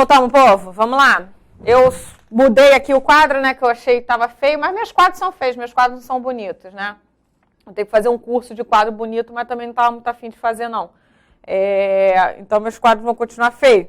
Voltamos, povo? Vamos lá. Eu mudei aqui o quadro, né, que eu achei que estava feio, mas meus quadros são feios, meus quadros não são bonitos, né? Eu tenho que fazer um curso de quadro bonito, mas também não estava muito afim de fazer, não. Então, meus quadros vão continuar feios.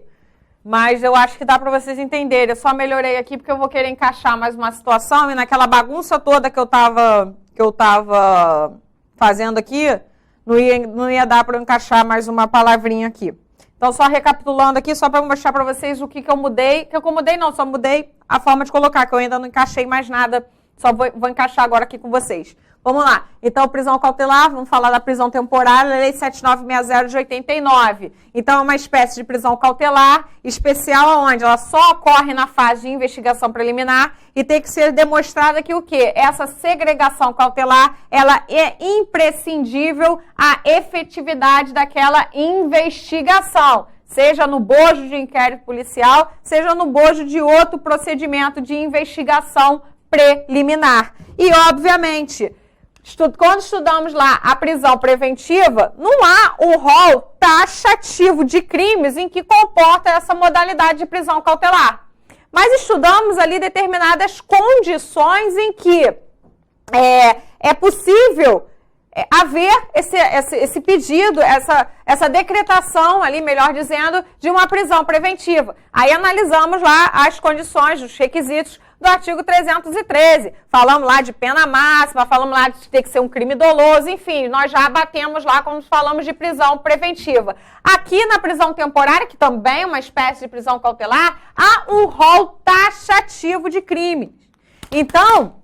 Mas eu acho que dá para vocês entenderem. Eu só melhorei aqui porque eu vou querer encaixar mais uma situação e naquela bagunça toda que eu tava fazendo aqui, não ia dar para eu encaixar mais uma palavrinha aqui. Então, só recapitulando aqui, só para mostrar para vocês o que eu mudei. Que eu mudei não, só mudei a forma de colocar, que eu ainda não encaixei mais nada. Só vou encaixar agora aqui com vocês. Vamos lá. Então, prisão cautelar, vamos falar da prisão temporária, Lei 7960 de 89. Então, é uma espécie de prisão cautelar especial, onde ela só ocorre na fase de investigação preliminar e tem que ser demonstrada que o quê? Essa segregação cautelar, ela é imprescindível à efetividade daquela investigação, seja no bojo de inquérito policial, seja no bojo de outro procedimento de investigação preliminar. E, obviamente, quando estudamos lá a prisão preventiva, não há um rol taxativo de crimes em que comporta essa modalidade de prisão cautelar. Mas estudamos ali determinadas condições em que é possível haver esse pedido, essa decretação ali, melhor dizendo, de uma prisão preventiva. Aí analisamos lá as condições, os requisitos do artigo 313. Falamos lá de pena máxima, falamos lá de ter que ser um crime doloso, enfim, nós já batemos lá quando falamos de prisão preventiva. Aqui na prisão temporária, que também é uma espécie de prisão cautelar, há um rol taxativo de crimes. Então,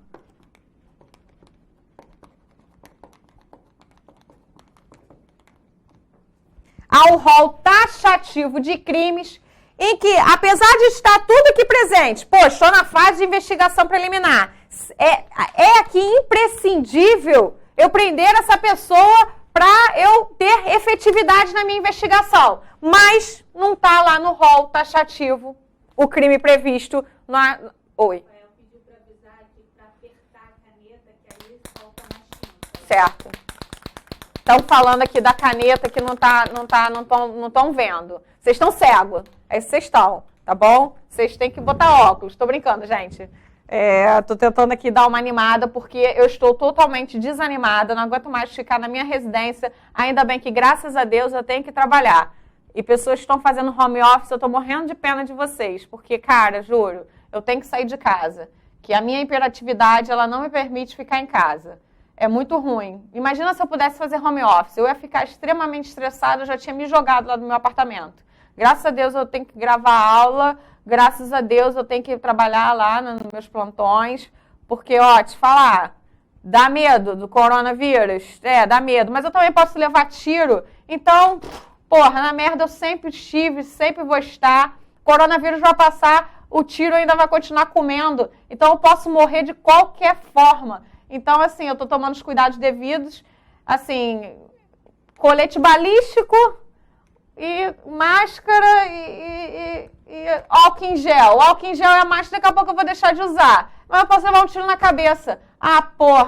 há um rol taxativo de crimes em que, apesar de estar tudo aqui presente, estou na fase de investigação preliminar, é aqui imprescindível eu prender essa pessoa para eu ter efetividade na minha investigação, mas não está lá no rol taxativo o crime previsto na... Oi. Eu pedi para avisar aqui para apertar a caneta, que aí falta mais tinta. Certo. Estão falando aqui da caneta que não estão vendo. Vocês estão cegos. É isso que vocês estão, tá bom? Vocês têm que botar óculos. Estou brincando, gente. Estou tentando aqui dar uma animada, porque eu estou totalmente desanimada. Não aguento mais ficar na minha residência. Ainda bem que, graças a Deus, eu tenho que trabalhar. E pessoas que estão fazendo home office, eu estou morrendo de pena de vocês. Porque, cara, juro, eu tenho que sair de casa. Que a minha hiperatividade, ela não me permite ficar em casa. É muito ruim. Imagina se eu pudesse fazer home office. Eu ia ficar extremamente estressada, eu já tinha me jogado lá do meu apartamento. Graças a Deus eu tenho que gravar aula, graças a Deus eu tenho que trabalhar lá nos meus plantões, porque, te falar, dá medo do coronavírus? Dá medo, mas eu também posso levar tiro. Então, na merda eu sempre estive, sempre vou estar. Coronavírus vai passar, o tiro ainda vai continuar comendo. Então eu posso morrer de qualquer forma. Então, assim, eu estou tomando os cuidados devidos, assim, colete balístico e máscara e álcool em gel. O álcool em gel é a máscara, daqui a pouco eu vou deixar de usar. Mas eu posso levar um tiro na cabeça.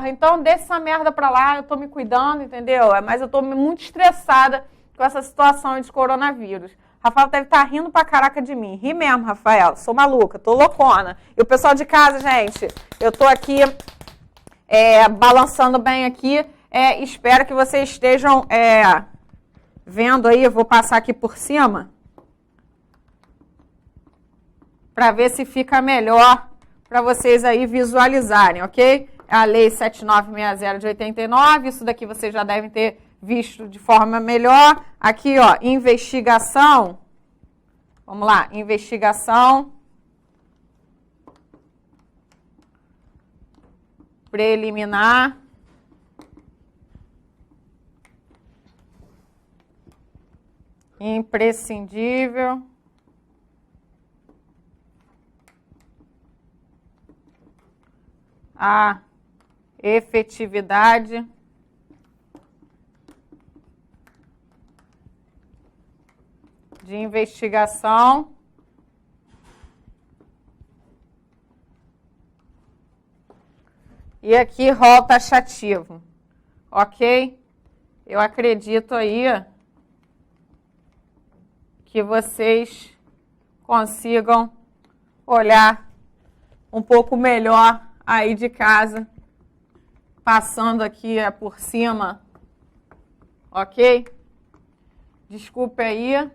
Então deixa essa merda pra lá, eu tô me cuidando, entendeu? Mas eu tô muito estressada com essa situação de coronavírus. Rafael deve estar rindo pra caraca de mim. Ri mesmo, Rafael. Sou maluca, tô loucona. E o pessoal de casa, gente, eu tô aqui... balançando bem aqui, espero que vocês estejam vendo aí, eu vou passar aqui por cima, para ver se fica melhor para vocês aí visualizarem, ok? A Lei 7960 de 89, isso daqui vocês já devem ter visto de forma melhor. Aqui, investigação, vamos lá, investigação preliminar, imprescindível, a efetividade de investigação e aqui rol taxativo, ok? Eu acredito aí que vocês consigam olhar um pouco melhor aí de casa, passando aqui por cima, ok? Desculpe aí,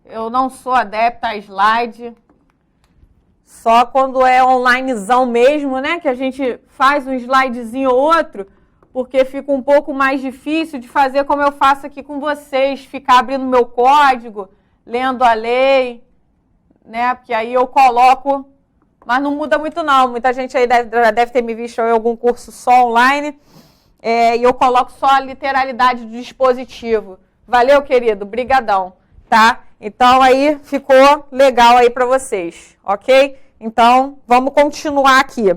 eu não sou adepta a slide, só quando é onlinezão mesmo, né, que a gente faz um slidezinho ou outro, porque fica um pouco mais difícil de fazer como eu faço aqui com vocês, ficar abrindo meu código, lendo a lei, né, porque aí eu coloco, mas não muda muito não, muita gente aí deve ter me visto em algum curso só online, e eu coloco só a literalidade do dispositivo. Valeu, querido, brigadão, tá? Então aí ficou legal aí para vocês, ok? Então vamos continuar aqui.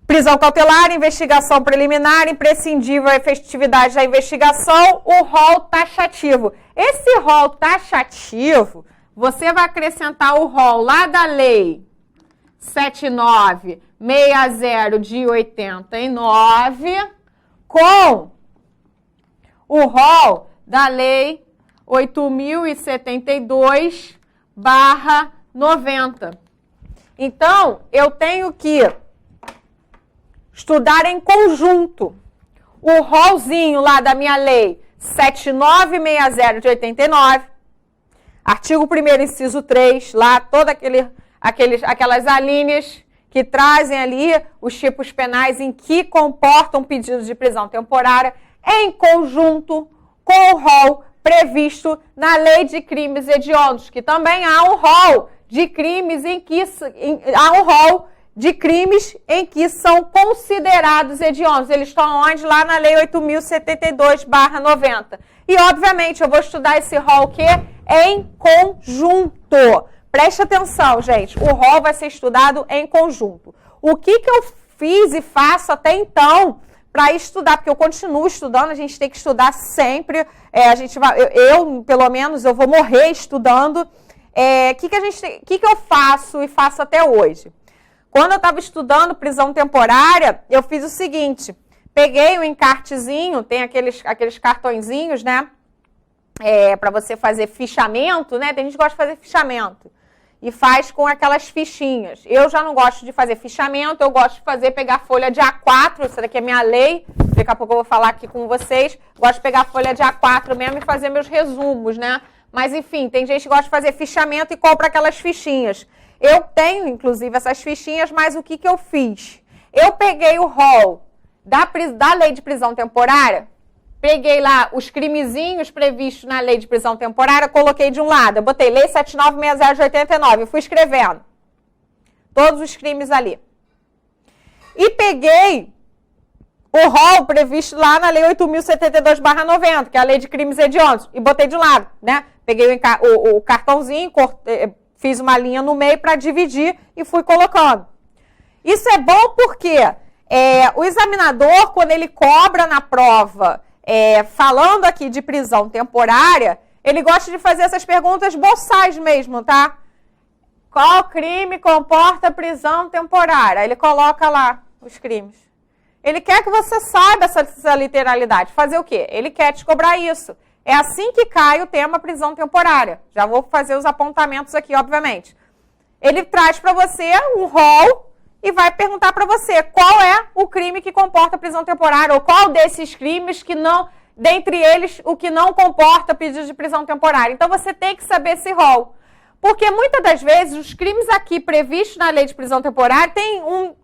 Prisão cautelar, investigação preliminar, imprescindível a efetividade da investigação, o rol taxativo. Esse rol taxativo, você vai acrescentar o rol lá da lei 7960 de 89 com o rol da lei 8072/90. Então, eu tenho que estudar em conjunto o rolzinho lá da minha lei 7960 de 89, artigo 1º, inciso 3, lá todas aquelas alíneas que trazem ali os tipos penais em que comportam pedidos de prisão temporária, em conjunto com o rol previsto na lei de crimes hediondos, que também há um rol de crimes em que são considerados hediondos. Eles estão onde? Lá na lei 8072/90. E, obviamente, eu vou estudar esse rol o quê? Em conjunto. Preste atenção, gente. O rol vai ser estudado em conjunto. O que eu fiz e faço até então para estudar? Porque eu continuo estudando, a gente tem que estudar sempre. Eu, pelo menos, eu vou morrer estudando. O que eu faço e faço até hoje? Quando eu estava estudando prisão temporária, eu fiz o seguinte, peguei um encartezinho, tem aqueles cartõezinhos, né, para você fazer fichamento, né, tem gente que gosta de fazer fichamento, e faz com aquelas fichinhas. Eu já não gosto de fazer fichamento, eu gosto de pegar folha de A4, essa daqui é minha lei, daqui a pouco eu vou falar aqui com vocês, gosto de pegar folha de A4 mesmo e fazer meus resumos, né, mas enfim, tem gente que gosta de fazer fichamento e compra aquelas fichinhas. Eu tenho, inclusive, essas fichinhas, mas o que eu fiz? Eu peguei o rol da lei de prisão temporária, peguei lá os crimezinhos previstos na lei de prisão temporária, coloquei de um lado, eu botei lei 7960 de 89, eu fui escrevendo todos os crimes ali. E peguei o rol previsto lá na lei 8072/90, que é a lei de crimes hediondos, e botei de lado, né? Peguei o cartãozinho, fiz uma linha no meio para dividir e fui colocando. Isso é bom porque o examinador, quando ele cobra na prova, falando aqui de prisão temporária, ele gosta de fazer essas perguntas boçais mesmo, tá? Qual crime comporta prisão temporária? Aí ele coloca lá os crimes. Ele quer que você saiba essa literalidade. Fazer o quê? Ele quer te cobrar isso. É assim que cai o tema prisão temporária. Já vou fazer os apontamentos aqui, obviamente. Ele traz para você um rol e vai perguntar para você qual é o crime que comporta prisão temporária ou qual desses crimes que não, dentre eles, o que não comporta pedido de prisão temporária. Então, você tem que saber esse rol. Porque, muitas das vezes, os crimes aqui previstos na lei de prisão temporária,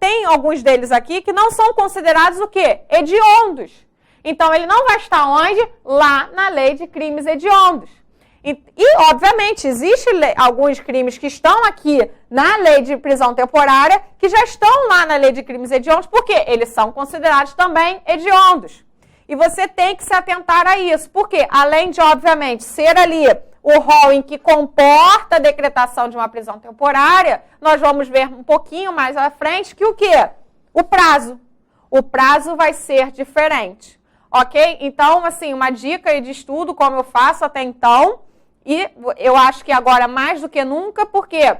tem alguns deles aqui que não são considerados o quê? Hediondos. Então, ele não vai estar onde? Lá na lei de crimes hediondos. E obviamente, existem alguns crimes que estão aqui na lei de prisão temporária que já estão lá na lei de crimes hediondos, porque eles são considerados também hediondos. E você tem que se atentar a isso, porque além de, obviamente, ser ali o rol em que comporta a decretação de uma prisão temporária, nós vamos ver um pouquinho mais à frente que o quê? O prazo. O prazo vai ser diferente. Ok? Então, assim, uma dica de estudo, como eu faço até então, e eu acho que agora mais do que nunca, porque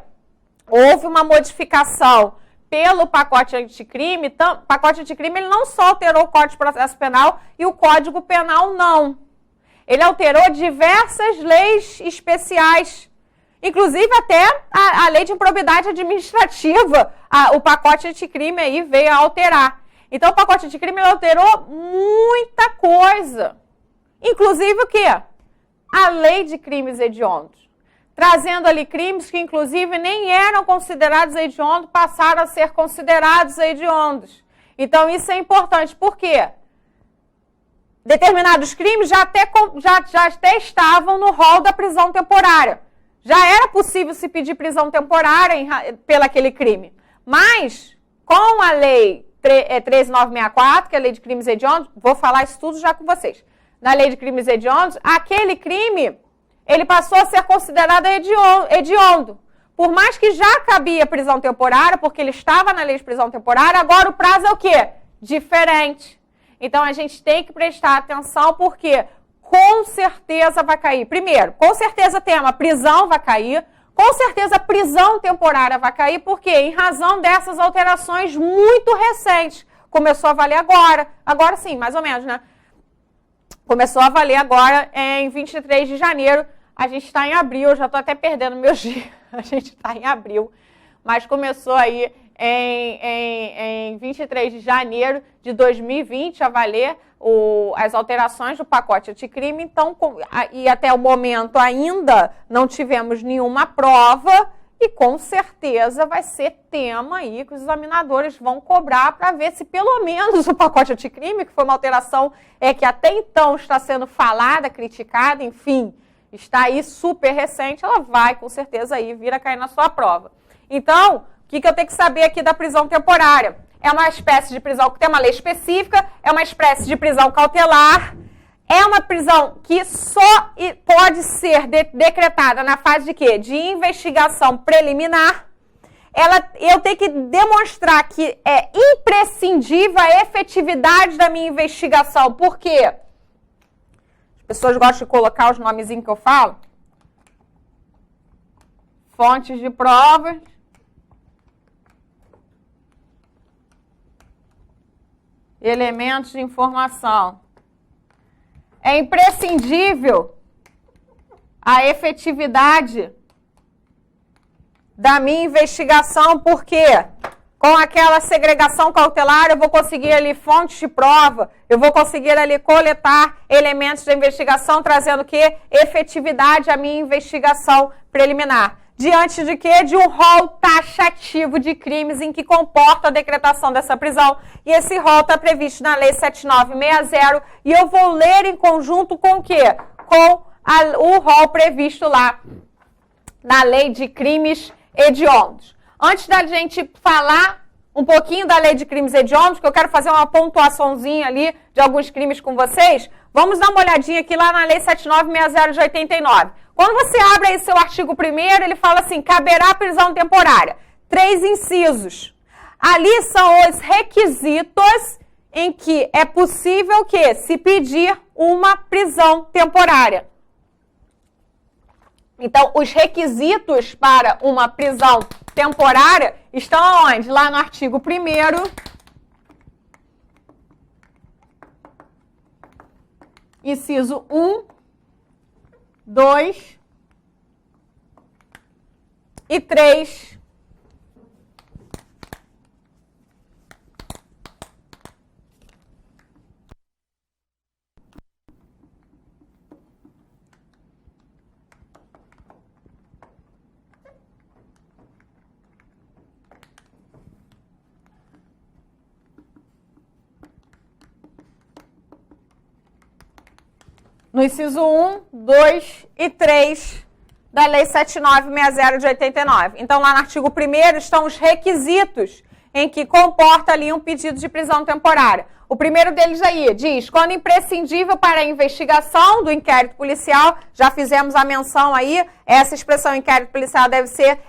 houve uma modificação pelo pacote anticrime. Então, o pacote anticrime ele não só alterou o Código de Processo Penal e o Código Penal não. Ele alterou diversas leis especiais. Inclusive até a lei de improbidade administrativa, o pacote anticrime aí veio a alterar. Então o pacote anticrime alterou muita coisa. Inclusive o quê? A lei de crimes hediondos. Trazendo ali crimes que inclusive nem eram considerados hediondos, passaram a ser considerados hediondos. Então isso é importante. Por quê? Determinados crimes já até estavam no rol da prisão temporária. Já era possível se pedir prisão temporária pelo aquele crime. Mas, com a lei 13.964, que é a lei de crimes hediondos, vou falar isso tudo já com vocês. Na lei de crimes hediondos, aquele crime, ele passou a ser considerado hediondo. Por mais que já cabia prisão temporária, porque ele estava na lei de prisão temporária, agora o prazo é o quê? Diferente. Então, a gente tem que prestar atenção, porque com certeza vai cair. Primeiro, com certeza tema prisão vai cair, com certeza prisão temporária vai cair, porque em razão dessas alterações muito recentes. Começou a valer agora sim, mais ou menos, né? Começou a valer agora em 23 de janeiro, a gente está em abril, eu já estou até perdendo meus dias, a gente está em abril, mas começou aí em 23 de janeiro de 2020 a valer as alterações do pacote anticrime, então, e até o momento ainda não tivemos nenhuma prova e com certeza vai ser tema aí que os examinadores vão cobrar para ver se pelo menos o pacote anticrime, que foi uma alteração que até então está sendo falada, criticada, enfim, está aí super recente, ela vai com certeza aí vir a cair na sua prova. Então, o que eu tenho que saber aqui da prisão temporária? É uma espécie de prisão que tem uma lei específica, é uma espécie de prisão cautelar, é uma prisão que só pode ser decretada na fase de quê? De investigação preliminar. Eu tenho que demonstrar que é imprescindível a efetividade da minha investigação. Por quê? As pessoas gostam de colocar os nomezinhos que eu falo. Fontes de provas. Elementos de informação. É imprescindível a efetividade da minha investigação, porque com aquela segregação cautelar eu vou conseguir ali fontes de prova, eu vou conseguir ali coletar elementos da investigação, trazendo o quê? Efetividade à minha investigação preliminar. Diante de quê? De um rol taxativo de crimes em que comporta a decretação dessa prisão. E esse rol está previsto na Lei 7960 e eu vou ler em conjunto com o quê? Com o rol previsto lá na Lei de Crimes Hediondos. Antes da gente falar um pouquinho da Lei de Crimes Hediondos, que eu quero fazer uma pontuaçãozinha ali de alguns crimes com vocês, vamos dar uma olhadinha aqui lá na Lei 7960 de 89. Quando você abre aí seu artigo 1º, ele fala assim, caberá prisão temporária. 3 incisos. Ali são os requisitos em que é possível que se pedir uma prisão temporária. Então, os requisitos para uma prisão temporária estão aonde? Lá no artigo 1º. Inciso 1, 2 e 3. No inciso 1, 2 e 3 da Lei 7960 de 89. Então, lá no artigo 1º estão os requisitos em que comporta ali um pedido de prisão temporária. O primeiro deles aí diz, quando imprescindível para a investigação do inquérito policial, já fizemos a menção aí, essa expressão inquérito policial deve ser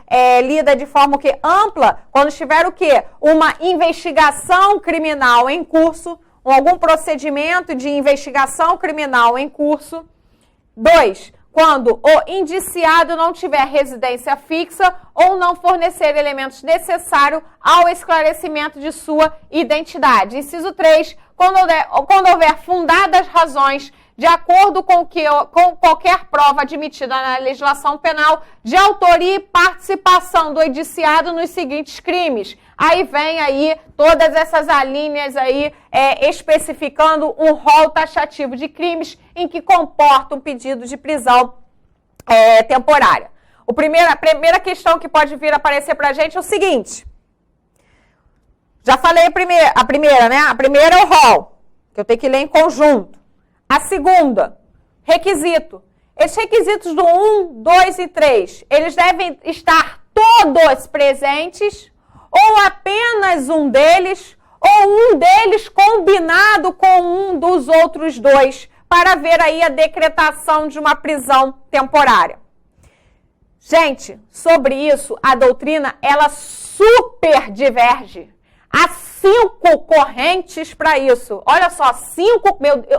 lida de forma que ampla, quando estiver o quê? Uma investigação criminal em curso, algum procedimento de investigação criminal em curso. 2, quando o indiciado não tiver residência fixa ou não fornecer elementos necessários ao esclarecimento de sua identidade. Inciso 3, quando houver fundadas razões de acordo com qualquer prova admitida na legislação penal de autoria e participação do indiciado nos seguintes crimes. Aí vem aí todas essas alíneas aí especificando um rol taxativo de crimes em que comporta um pedido de prisão temporária. A primeira questão que pode vir a aparecer para a gente é o seguinte. Já falei a primeira, né? A primeira é o rol, que eu tenho que ler em conjunto. A segunda, requisito. Esses requisitos do 1, 2 e 3, eles devem estar todos presentes ou apenas um deles, ou um deles combinado com um dos outros dois, para ver aí a decretação de uma prisão temporária. Gente, sobre isso, a doutrina, ela super diverge. Há 5 correntes para isso. Olha só, 5...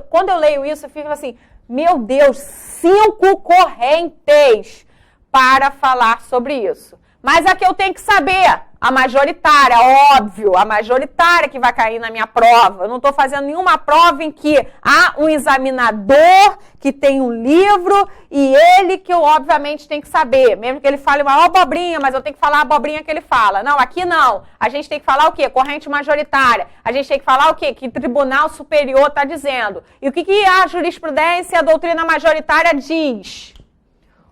quando eu leio isso, eu fico assim, meu Deus, 5 correntes para falar sobre isso. Mas a que eu tenho que saber, a majoritária, óbvio, a majoritária que vai cair na minha prova. Eu não estou fazendo nenhuma prova em que há um examinador que tem um livro e ele que eu, obviamente, tenho que saber. Mesmo que ele fale uma abobrinha, mas eu tenho que falar a abobrinha que ele fala. Não, aqui não. A gente tem que falar o quê? Corrente majoritária. A gente tem que falar o quê? Que tribunal superior está dizendo. E o que a jurisprudência e a doutrina majoritária diz?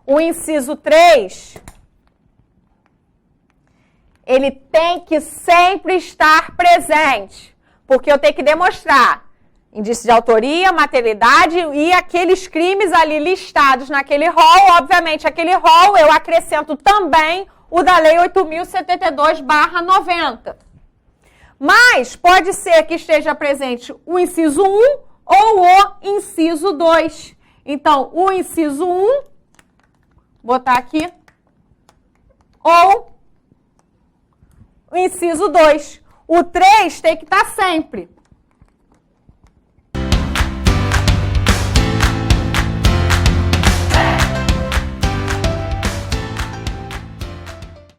O inciso 3... ele tem que sempre estar presente, porque eu tenho que demonstrar indício de autoria, materialidade e aqueles crimes ali listados naquele rol. Obviamente, aquele rol eu acrescento também o da Lei 8.072/90. Mas pode ser que esteja presente o inciso 1 ou o inciso 2. Então, o inciso 1, botar aqui, ou o inciso 2. O 3 tem que estar sempre.